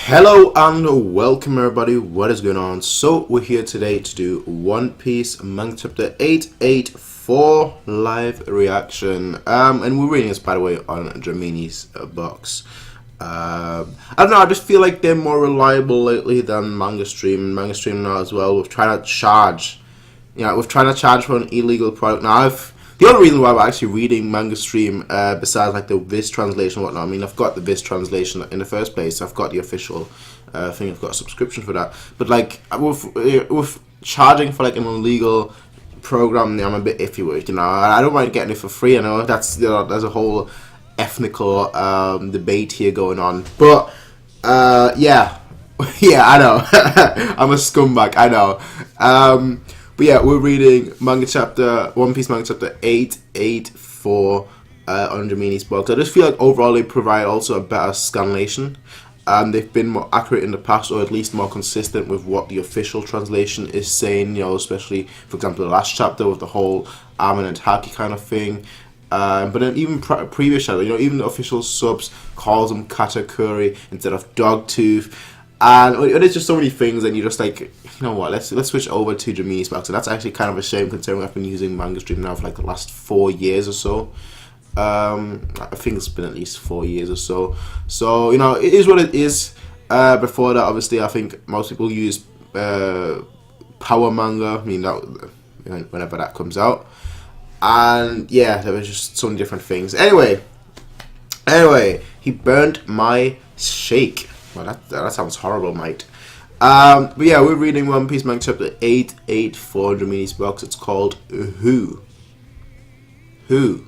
Hello and welcome everybody, what is going on? So we're here today to do One Piece manga chapter 884 live reaction, and we're reading this by the way on Dramini's box. I don't know, I just feel like they're more reliable lately than Manga Stream now as well. We're trying to charge, for an illegal product. Now the only reason why I'm actually reading Manga Stream, besides like the Viz translation and whatnot, I mean, I've got the Viz translation in the first place. I've got the official thing. I've got a subscription for that. But like with charging for like an illegal program, I'm a bit iffy with. You know, I don't mind getting it for free. I know that's there's a whole ethnical debate here going on. But yeah, I know. I'm a scumbag. I know. But yeah, we're reading One Piece manga chapter 884 on Dramini's box. I just feel like overall they provide also a better scanlation. They've been more accurate in the past, or at least more consistent with what the official translation is saying. You know, especially for example the last chapter with the whole Armin and Haki kind of thing. But then even previous chapter, you know, even the official subs calls them Katakuri instead of Dogtooth. And there's just so many things, and you're just like, you know what? Let's switch over to Dramini's box. And that's actually kind of a shame, considering I've been using Manga Stream now for like the last 4 years or so. I think it's been at least 4 years or so. So you know, it is what it is. Before that, obviously, I think most people use Power Manga. I mean, that whenever that comes out, and yeah, there was just so many different things. Anyway, he burnt my shake. Well, that sounds horrible, mate. But yeah, we're reading One Piece manga chapter 884 in Dramini's box. It's called Who? Who?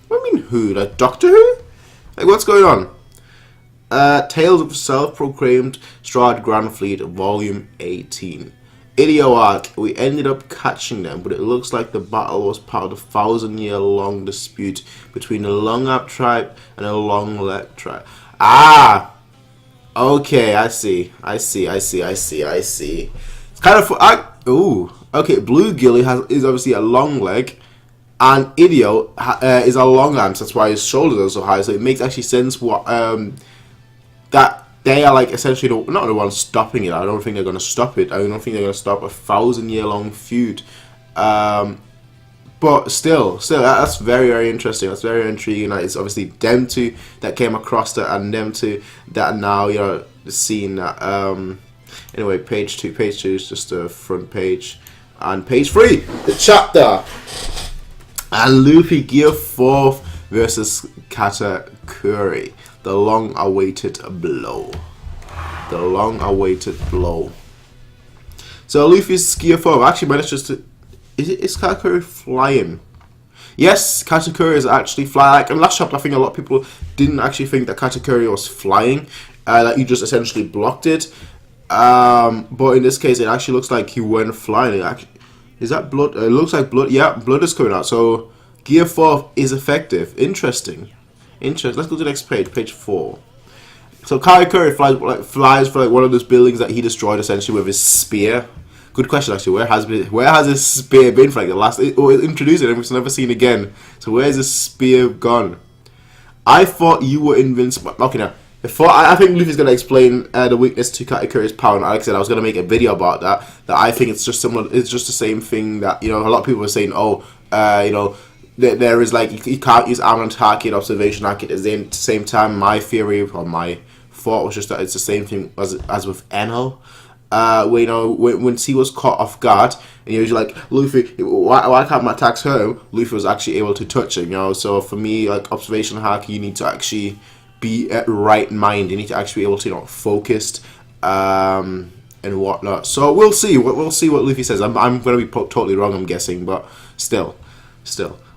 What do you mean who? Like Doctor Who? Like what's going on? Tales of Self-Proclaimed Strahd Grand Fleet, Volume 18. Idio arc. We ended up catching them, but it looks like the battle was part of the 1,000-year-long dispute between the Long Arm tribe and the Long Leg tribe. Ah! Okay, I see. It's kind of ooh. Okay, Bluegill is obviously a long leg, and Idio is a long arm. So that's why his shoulders are so high. So it makes actually sense what that they are like essentially not the ones stopping it. I don't think they're gonna stop it. I don't think they're gonna stop a 1,000-year-long feud. But still, that's very interesting. That's very intriguing. Like, it's obviously them two that came across that, and them two that are now, you know, seeing that. Anyway, page two is just the front page, and page 3, the chapter, and Luffy Gear 4 versus Katakuri, the long-awaited blow. The long-awaited blow. So Luffy's Gear 4 actually managed to. Is Katakuri flying? Yes, Katakuri is actually flying. Like in last chapter, I think a lot of people didn't actually think that Katakuri was flying. That you just essentially blocked it. But in this case, it actually looks like he went flying. Is that blood? It looks like blood. Yeah, blood is coming out. So Gear 4 is effective. Interesting. Let's go to the next page. Page 4. So Katakuri flies for like one of those buildings that he destroyed essentially with his spear. Good question, actually. Where has his spear been for like the last? Introduced it and we've never seen again. So where's his spear gone? I thought you were invincible. Okay, now I think Luffy's gonna explain the weakness to Katakuri's power. And like I said, I was gonna make a video about that. That I think it's just similar. It's just the same thing that, you know, a lot of people were saying. Oh, you know, there is like you can't use armor and Haki, observation Haki at the same time. My theory or my thought was just that it's the same thing as with Enel. Where, you know, when he was caught off guard, and he was like, Luffy, why can't my attacks hurt him? Luffy was actually able to touch him, you know. So for me, like observation Haki, you need to actually be at right mind. You need to actually be able to, you know, focused and whatnot. So we'll see what Luffy says. I'm gonna be totally wrong, I'm guessing, but still.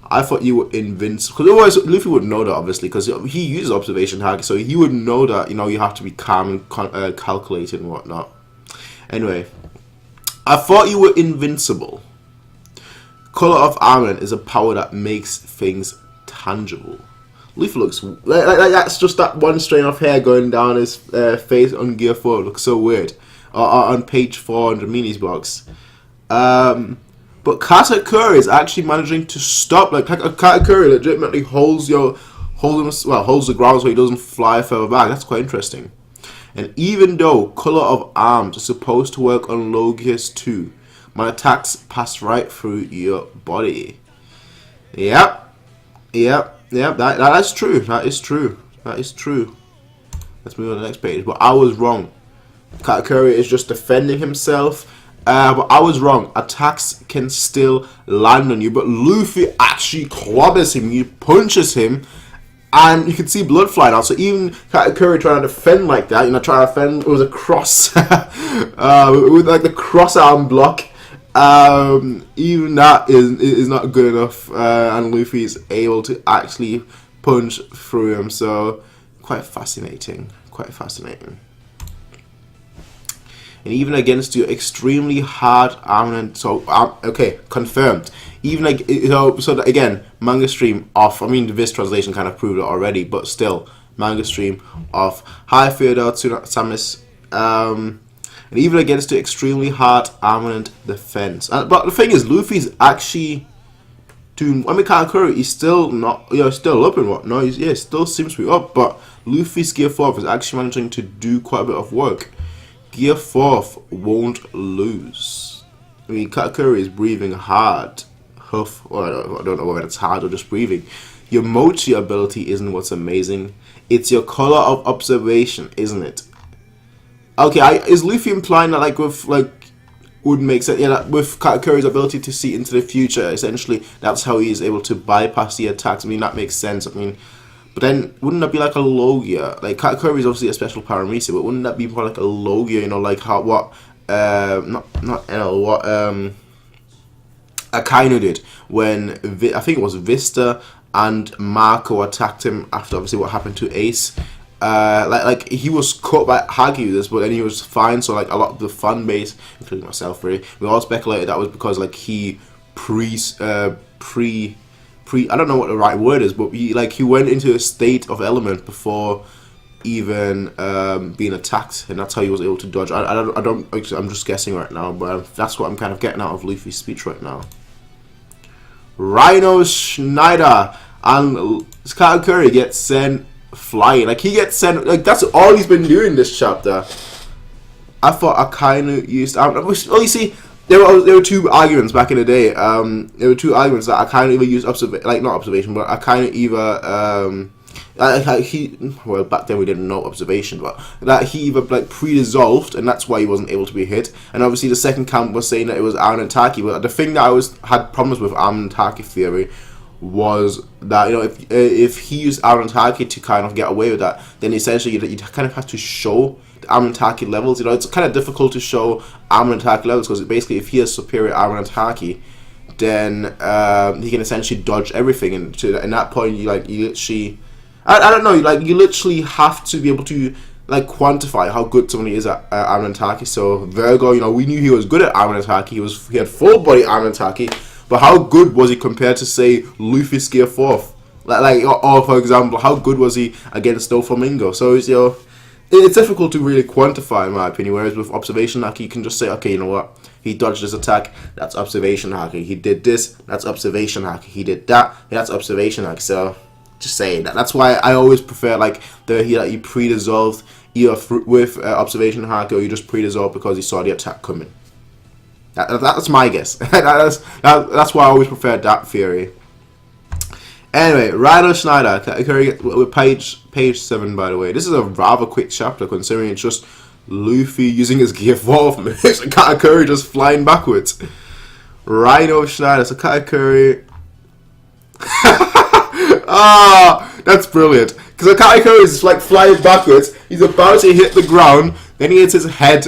I thought you were invincible, because otherwise Luffy would know that, obviously, because he uses observation Haki, so he would know that, you know, you have to be calm and calculated and whatnot. Anyway, I thought you were invincible. Color of Armament is a power that makes things tangible. Luffy looks like that's just that one strain of hair going down his face on Gear 4. It looks so weird. On page 4 on Dramini's box. But Katakuri is actually managing to stop. Like Katakuri legitimately holds the ground so he doesn't fly further back. That's quite interesting. And even though color of arms is supposed to work on LOTGH too, my attacks pass right through your body. Yep. That's true. That is true. Let's move on to the next page. But I was wrong. Katakuri is just defending himself. But I was wrong. Attacks can still land on you. But Luffy actually clobbers him. He punches him. And you can see blood flying out. So even Katakuri trying to defend like that, trying to defend with a cross, with like the cross arm block, even that is not good enough. And Luffy is able to actually punch through him. So quite fascinating. And even against your extremely hard armament, so okay, confirmed. Even like so that, again, manga stream off. I mean, this translation kind of proved it already, but still, manga stream off. Hi, Theodore Samus. And even against the extremely hard armament defense. But the thing is, Luffy's actually doing. I mean, Katakuri, he's still not, still up and whatnot. He still seems to be up, but Luffy's Gear 4 is actually managing to do quite a bit of work. Gear 4 won't lose. I mean, Katakuri is breathing hard. Huff, or I don't know whether it's hard or just breathing. Your mochi ability isn't what's amazing. It's your color of observation, isn't it? Okay, is Luffy implying that would make sense? Yeah, that with Katakuri's ability to see into the future, essentially, that's how he is able to bypass the attacks. I mean, that makes sense. I mean, but then, wouldn't that be like a Logia? Like, Katakuri is obviously a special Paramesa, but wouldn't that be more like a Logia, like how, what Akainu did when, I think it was Vista and Marco attacked him after, obviously, what happened to Ace. Like he was caught by Hagi with this, but then he was fine, so, like, a lot of the fan base, including myself, really, we all speculated that was because, like, he I don't know what the right word is, but he went into a state of element before even being attacked, and that's how he was able to dodge. I'm just guessing right now, but that's what I'm kind of getting out of Luffy's speech right now. Rhino Schneider and Katakuri gets sent flying. Like, he gets sent, like, that's all he's been doing this chapter. I thought Akainu used, well, you see, there were two arguments back in the day. There were two arguments that Akainu either used not observation, but Akainu either well, back then we didn't know observation, but that he either pre-dissolved, and that's why he wasn't able to be hit. And obviously the second camp was saying that it was Aranataki. But the thing that I had problems with Aranataki theory was that if he used Aranataki to kind of get away with that, then essentially you kind of have to show the Aranataki levels. It's kind of difficult to show Aranataki levels because basically if he has superior Aranataki, then he can essentially dodge everything. And in that point, you literally, I don't know, you literally have to be able to quantify how good somebody is at Aranataki. So Virgo, we knew he was good at Aranataki. He had full body Aranataki, but how good was he compared to, say, Luffy's Gear 4? Or for example, how good was he against Doflamingo? So it's difficult to really quantify, in my opinion. Whereas with observation haki, you can just say, okay, you know what? He dodged this attack. That's observation haki. He did this. That's observation haki. He did that. That's observation haki. So just saying that. That's why I always prefer you pre-dissolved either with observation haki, or you just pre-dissolved because you saw the attack coming. That's my guess. That's why I always prefer that theory. Anyway, Rhino Schneider, page 7, by the way. This is a rather quick chapter, considering it's just Luffy using his Gear 4 moves and Katakuri just flying backwards. Rhino Schneider, so Katakuri... that's brilliant. Because Katakuri is flying backwards, he's about to hit the ground, then he hits his head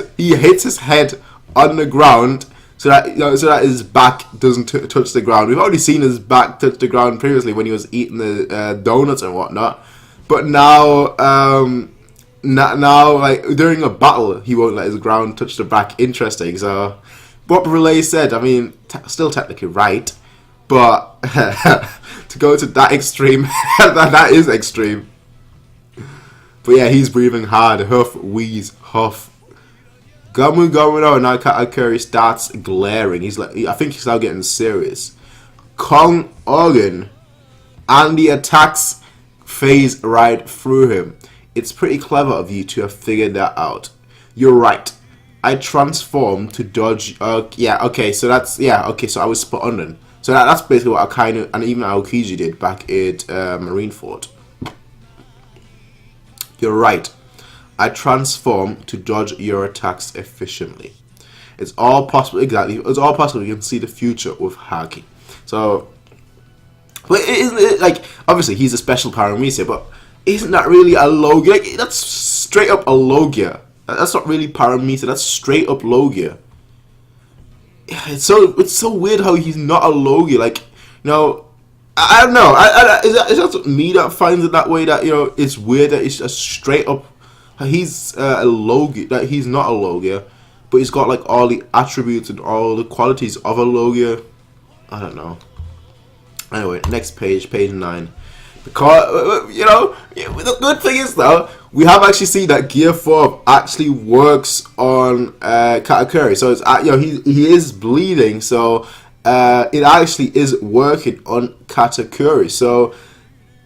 on the ground, so that his back doesn't touch the ground. We've already seen his back touch the ground previously when he was eating the donuts and whatnot. But now, during a battle, he won't let his ground touch the back. Interesting. So, what Relay said, I mean, still technically right, but to go to that extreme, that is extreme. But yeah, he's breathing hard. Huff, wheeze, huff. Gamu no, now Katakuri starts glaring. I think he's now getting serious. Kong Organ, and the attacks phase right through him. It's pretty clever of you to have figured that out. You're right. I transformed to dodge. Yeah, okay, so that's. Yeah, okay, so I was spot on then. So that's basically what Akainu and even Aokiji did back at Marineford. You're right. I transform to dodge your attacks efficiently. It's all possible. Exactly. It's all possible. You can see the future with Haki. So, but isn't it like obviously he's a special paramecia, but isn't that really a Logia? Like, that's straight up a Logia. That's not really paramecia. That's straight up Logia. It's so weird how he's not a Logia. Like, you know, I don't know. Is that me that finds it that way? That, you know, it's weird that it's just straight up. He's a Logia. That he's not a Logia, but he's got like all the attributes and all the qualities of a Logia. I don't know. Anyway, next page, page 9. Because, you know, the good thing is though, we have actually seen that Gear 4 actually works on Katakuri. So it's, you know, he is bleeding. So it actually is working on Katakuri. So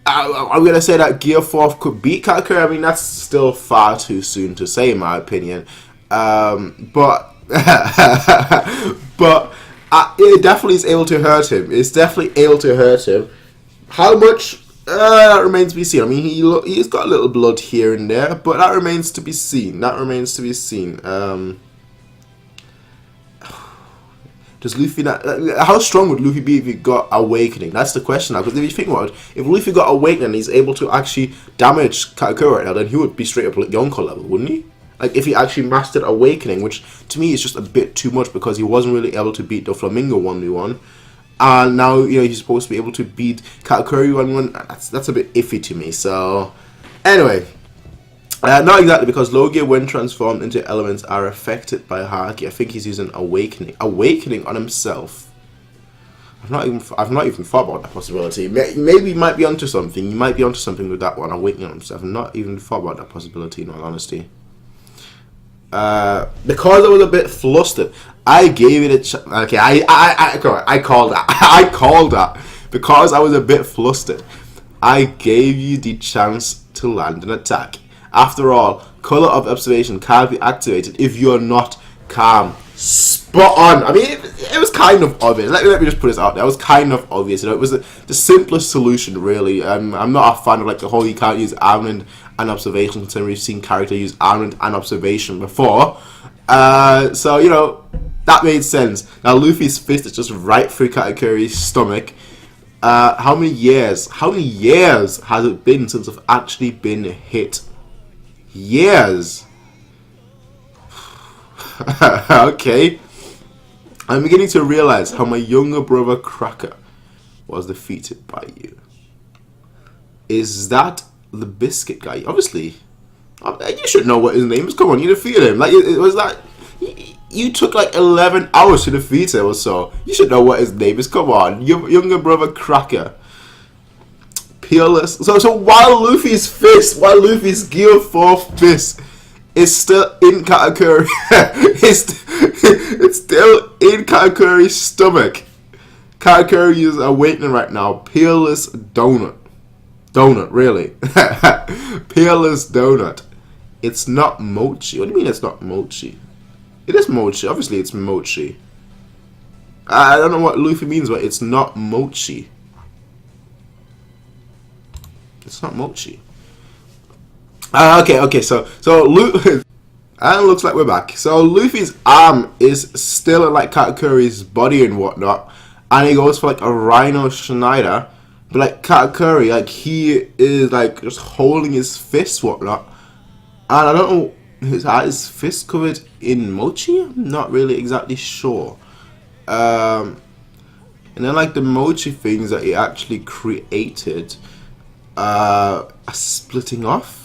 I'm gonna say that Gear 4 could beat Katakuri. I mean, that's still far too soon to say, in my opinion. But but it definitely is able to hurt him. It's definitely able to hurt him. How much? That remains to be seen. I mean, he's got a little blood here and there, but that remains to be seen. That remains to be seen. Does Luffy not? How strong would Luffy be if he got Awakening? That's the question now. Because if you think about it, if Luffy got Awakening, he's able to actually damage Katakuri right now, then he would be straight up like Yonko level, wouldn't he? Like if he actually mastered Awakening, which to me is just a bit too much because he wasn't really able to beat the Flamingo 1v1. And now, you know, he's supposed to be able to beat Katakuri 1v1. That's a bit iffy to me. So, anyway. Not exactly, because Logia, when transformed into elements, are affected by Haki. I think he's using Awakening. Awakening on himself. I've not even thought about that possibility. Maybe he might be onto something. He might be onto something with that one, Awakening on himself. I've not even thought about that possibility, in all honesty. Because I was a bit flustered, I gave it a chance. Okay, I called that. I called that. Because I was a bit flustered, I gave you the chance to land an attack. After all, Color of Observation can't be activated if you're not calm. Spot on. I mean, it was kind of obvious. Let me just put this out there. It was kind of obvious. You know, it was the simplest solution, really. I'm not a fan of like the whole you can't use armament and observation, considering we've seen characters use armament and observation before. So, you know, that made sense. Now, Luffy's fist is just right through Katakuri's stomach. How many years has it been since I've actually been hit? Years. Okay. I'm beginning to realize how my younger brother Cracker was defeated by you. Is that the biscuit guy? Obviously. You should know what his name is. Come on, you defeated him. Like, it was that. You took like 11 hours to defeat him or so. You should know what his name is. Come on. Your younger brother Cracker. Peerless. So while Luffy's Gear 4 fist is still in Katakuri, it's still in Katakuri's stomach. Katakuri is awakening right now. Peerless donut. Donut, really. Peerless donut. It's not mochi. What do you mean it's not mochi? It is mochi. Obviously it's mochi. I don't know what Luffy means, but it's not mochi. It's not mochi. Okay, so Luffy, and it looks like we're back. So Luffy's arm is still in like Katakuri's body and whatnot, and he goes for like a Rhino Schneider, but like Katakuri, like he is like just holding his fist whatnot, and I don't know, his fist covered in mochi? I'm not really exactly sure. And then like the mochi things that he actually created are splitting off.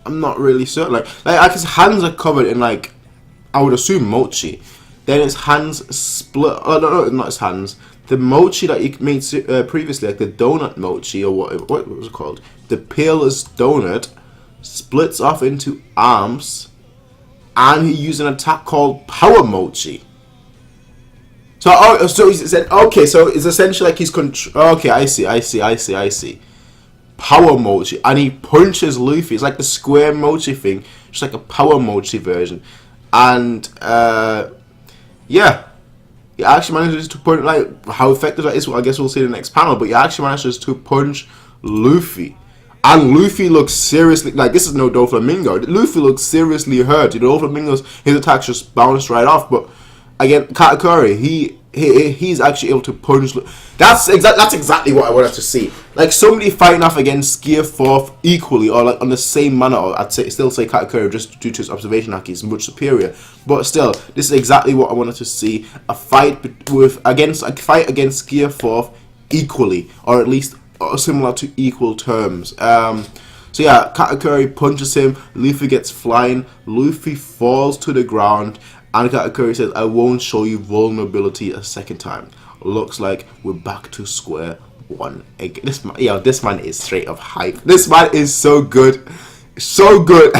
I'm not really certain. Like his hands are covered in like, I would assume mochi. Then his hands split. Oh no, not his hands. The mochi that he made previously, like the donut mochi or what was it called? The peerless donut splits off into arms, and he used an attack called Power Mochi. So he said, okay, so it's essentially like he's okay. I see. power mochi, and he punches Luffy. It's like the square mochi thing, just like a power mochi version. And yeah, he actually manages to punch, like, how effective that is, I guess we'll see in the next panel, but he actually manages to punch Luffy. And Luffy looks seriously, like, this is no Doflamingo. Luffy looks seriously hurt. You know, Doflamingo's, his attacks just bounced right off. But again, Katakuri, he's actually able to punch. That's exactly what I wanted to see. Like, somebody fighting off against Gear 4 equally, or like on the same manner. Or I'd still say Katakuri, just due to his observation haki, is much superior. But still, this is exactly what I wanted to see: a fight against Gear 4 equally, or at least similar to equal terms. So yeah, Katakuri punches him. Luffy gets flying. Luffy falls to the ground. And Katakuri says, "I won't show you vulnerability a second time." Looks like we're back to square one again. This man is straight up hype. This man is so good. So good.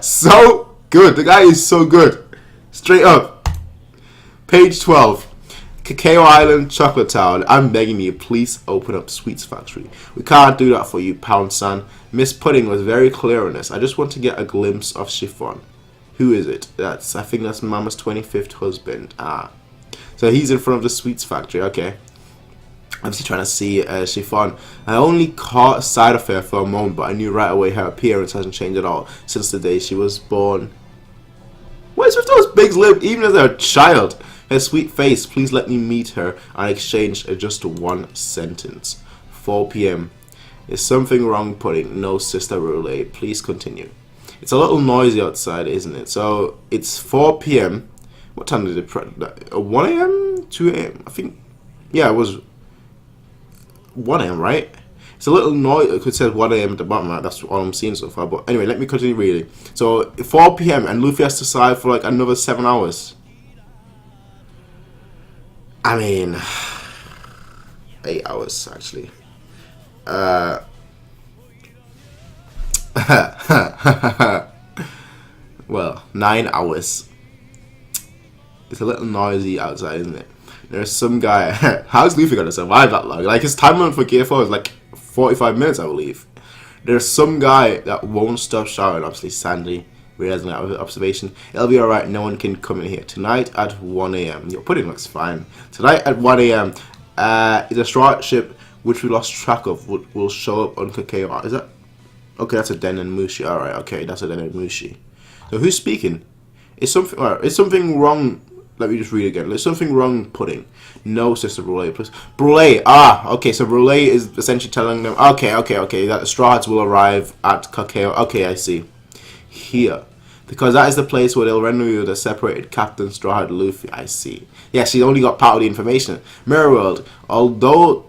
So good. The guy is so good. Straight up. Page 12. Cacao Island, Chocolate Town. I'm begging you, please open up Sweets Factory. We can't do that for you, Pound-san. Miss Pudding was very clear on this. I just want to get a glimpse of Chiffon. Who is it? I think that's Mama's 25th husband. So he's in front of the Sweets Factory. Okay. Obviously trying to see Chiffon. I only caught sight of her for a moment, but I knew right away her appearance hasn't changed at all since the day she was born. What is with those big lips, even as a child? Her sweet face, please let me meet her and exchange just one sentence. 4 p.m. Is something wrong, Pudding? No, Sister Relay. Please continue. It's a little noisy outside, isn't it? So, it's 4 p.m. What time did it? 1 a.m.? 2 a.m.? I think, yeah, it was 1 a.m., right? It's a little noisy. It says 1 a.m. at the bottom. Right? That's all I'm seeing so far. But anyway, let me continue reading. So, 4 p.m. and Luffy has to side for like another 7 hours. I mean, 8 hours, actually. Well, 9 hours. It's a little noisy outside, isn't it? There's some guy. How's Luffy gonna survive that long? Like, his time limit for Gear 4 is like 45 minutes, I believe. There's some guy that won't stop shouting. Obviously, Sandy, realizing that observation. It'll be alright, no one can come in here. Tonight at 1 a.m. Your pudding looks fine. Tonight at 1 a.m. Is a straw ship which we lost track of will show up on Cacao. Is that? Okay, that's a Den and Mushi. Alright, okay, that's a Den and Mushi. So who's speaking? Is something wrong? Let me just read again. There's something wrong, Pudding. No, Sister Brule, please. Brule, okay, so Brule is essentially telling them, okay, that the Straw Hats will arrive at Cacao. Okay, I see. Here. Because that is the place where they'll rendezvous with the separated Captain Straw Hat Luffy. I see. Yeah, she only got part of the information. Mirror World, although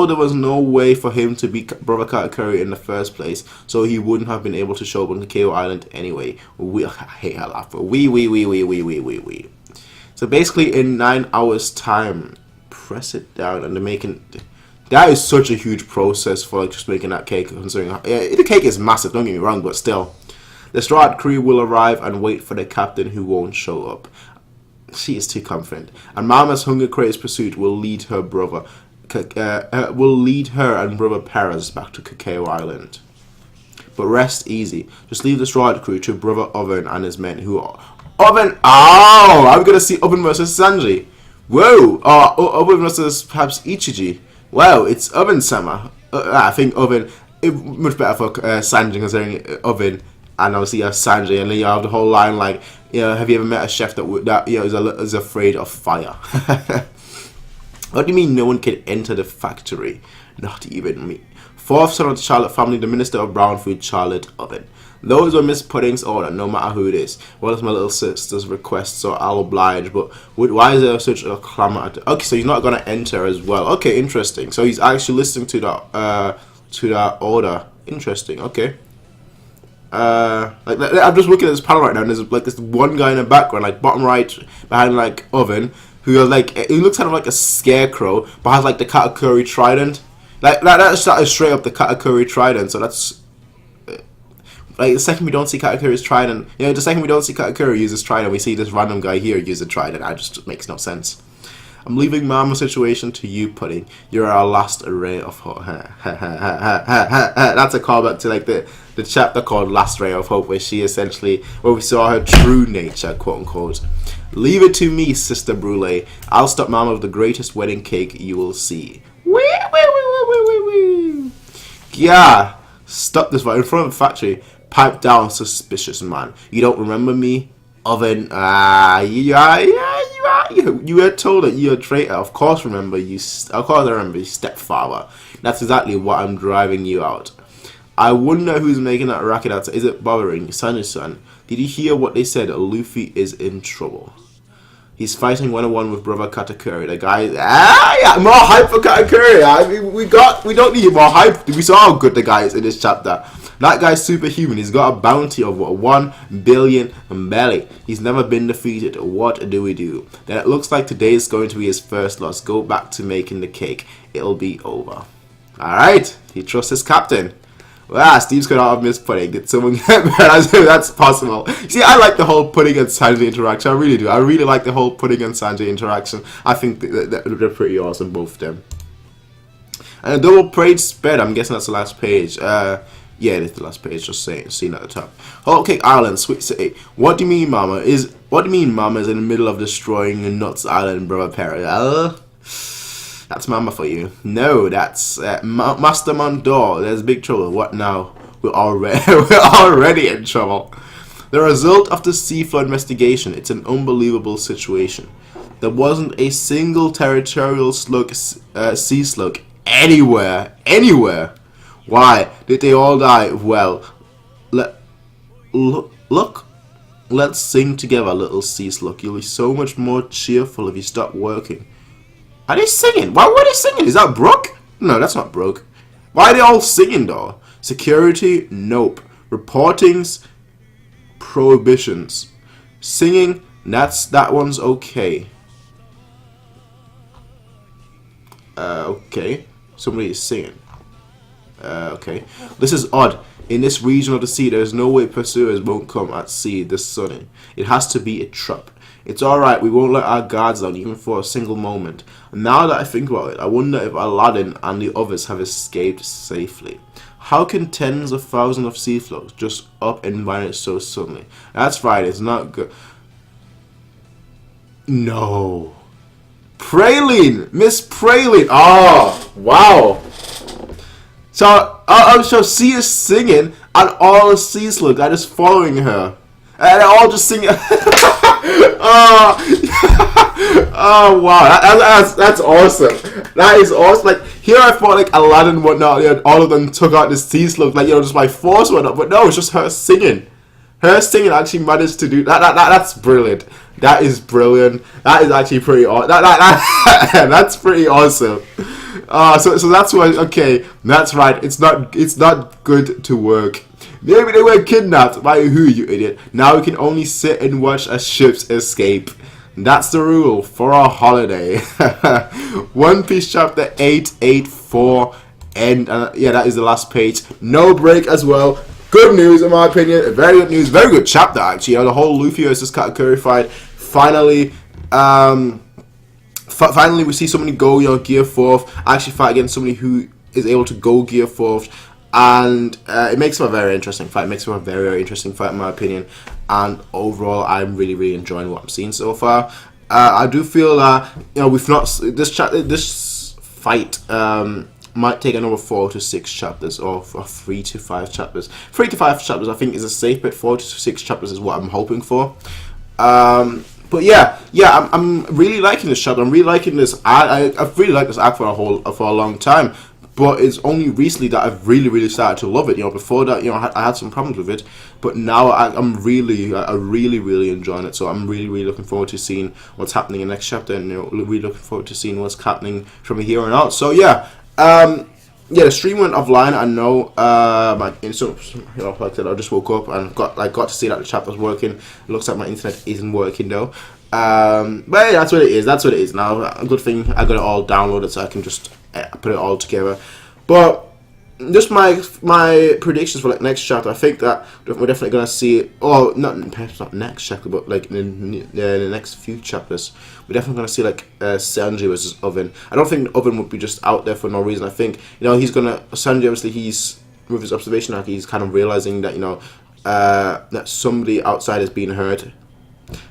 there was no way for him to be Brother Katakuri in the first place, so he wouldn't have been able to show up on Cacao Island anyway. I hate her laugh. We. So basically, in 9 hours' time, press it down, and they're making. That is such a huge process for like just making that cake. Considering the cake is massive, don't get me wrong, but still, the Straw Hat crew will arrive and wait for the captain who won't show up. She is too confident, and Mama's hunger crazed pursuit will lead her and Brother Perez back to Cacao Island. But rest easy. Just leave the Straw Hat crew to Brother Oven and his men who are... Oven! Oh! I'm gonna see Oven versus Sanji. Whoa! Oven versus perhaps Ichiji. Wow, it's Oven-sama. I think Oven... much better for Sanji considering Oven. And obviously you have Sanji, and then you have the whole line like, have you ever met a chef that is afraid of fire? What do you mean no one can enter the factory? Not even me. Fourth son of the Charlotte family, the Minister of Brown Food, Charlotte Oven. Those were Miss Pudding's order, no matter who it is. Well, it's my little sister's request, so I'll oblige. But why is there such a clamor? Okay, so he's not gonna enter as well. Okay, interesting. So he's actually listening to that order. Interesting. Okay. I'm just looking at this panel right now, and there's like this one guy in the background, like bottom right behind like Oven, who are like he looks kind of like a scarecrow, but has like the Katakuri trident. Like that is straight up the Katakuri trident. So that's like the second we don't see Katakuri's trident, the second we don't see Katakuri use his trident, we see this random guy here use a trident. That just makes no sense. I'm leaving Mama's situation to you, Pudding. You're our last array of hope. That's a callback to like the chapter called Last Ray of Hope, where we saw her true nature, quote unquote. Leave it to me, Sister Brule. I'll stop Mama with the greatest wedding cake you will see. Yeah, stop this right in front of the factory. Pipe down, suspicious man. You don't remember me? Oven. You were told that you're a traitor. Of course, remember you. Of course, I remember you, stepfather. That's exactly what I'm driving you out. I wonder who's making that racket out. Is it bothering Son? Did you hear what they said? Luffy is in trouble. He's fighting 1-on-1 with brother Katakuri. The guy, more hype for Katakuri. I mean, we don't need more hype. We saw how good the guy is in this chapter. That guy's superhuman. He's got a bounty of 1 billion belly. He's never been defeated. What do we do? Then it looks like today is going to be his first loss. Go back to making the cake. It'll be over. Alright. He trusts his captain. Wow, Steve's could not have missed Pudding. Did someone get mad? That's possible. See, I like the whole Pudding and Sanji interaction. I really do. I really like the whole Pudding and Sanji interaction. I think they're pretty awesome, both of them. And a double page spread. I'm guessing that's the last page. Yeah, it is the last page. Just saying. Seen at the top. Whole Cake Island, Sweet City. What do you mean, Mama? What do you mean, Mama is in the middle of destroying Nuts Island, brother Perry? That's Mama for you. No, that's Master Mondor. There's big trouble. What now? We're already in trouble. The result of the seafloor investigation. It's an unbelievable situation. There wasn't a single territorial sea slug anywhere. Why did they all die? Well, look. Let's sing together, little sea slug. You'll be so much more cheerful if you stop working. Are they singing? Why were they singing? Is that Brooke? No, that's not Brooke. Why are they all singing though? Security? Nope. Reportings? Prohibitions. Singing? That one's okay. Okay. Somebody is singing. Okay. This is odd. In this region of the sea, there is no way pursuers won't come at sea this sunny. It has to be a trap. It's alright, we won't let our guards down even for a single moment. Now that I think about it, I wonder if Aladdin and the others have escaped safely. How can tens of thousands of sea floats just up and vanish so suddenly? That's right, it's not good. No. Praline! Miss Praline! Oh, wow. So she is singing and all the sea slugs are just following her. And they're all just singing. Oh wow, that's awesome. That is awesome. Like here, I thought like Aladdin and whatnot, all of them took out the sea slug, like just by force or whatnot. But no, it's just her singing. Her singing actually managed to do that. That's brilliant. That is brilliant. That is actually pretty awesome. That's pretty awesome. So that's why. Okay, that's right. It's not good to work. Maybe they were kidnapped by who, you idiot. Now we can only sit and watch as ships escape. That's the rule for our holiday. One Piece chapter 884 and yeah, that is the last page. No break as well. Good news in my opinion. Very good news. Very good chapter actually. The whole Luffy versus Katakuri fight. Finally, finally we see somebody go gear 4th. Actually fight against somebody who is able to go gear 4th. And it makes for a very interesting fight. It makes for a very, very interesting fight in my opinion. And overall, I'm really, really enjoying what I'm seeing so far. I do feel that we've not this fight might take another 4 to 6 chapters or 3 to 5 chapters. 3 to 5 chapters I think is a safe bet. 4 to 6 chapters is what I'm hoping for. But yeah, I'm really liking this chapter. I'm really liking this. I've really liked this arc for a long time. But it's only recently that I've really started to love it. Before that, I had some problems with it, but now I'm really enjoying it. So I'm really looking forward to seeing what's happening in the next chapter, and really looking forward to seeing what's happening from here on out. So yeah, the stream went offline. I know, my internet, like I said, I just woke up and got to see that the chapter's working. It looks like my internet isn't working though. But yeah, that's what it is. That's what it is. Now, a good thing I got it all downloaded, so I can just put it all together. But just my predictions for like next chapter. I think that we're definitely gonna see, or not next chapter, but like in the next few chapters, we're definitely gonna see like Sanji versus Oven. I don't think Oven would be just out there for no reason. I think he's gonna Sanji. Obviously, he's with his observation, like he's kind of realizing that that somebody outside is being hurt.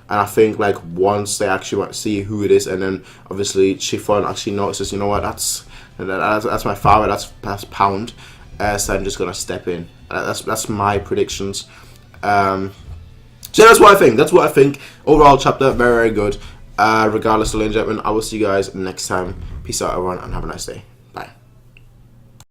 And I think like once they actually want to see who it is, and then obviously Chiffon actually notices, what, that's my father, that's Pound. So I'm just gonna step in. That's my predictions. So that's what I think. Overall chapter very, very good. Regardless, ladies and gentlemen, I will see you guys next time. Peace out, everyone, and have a nice day.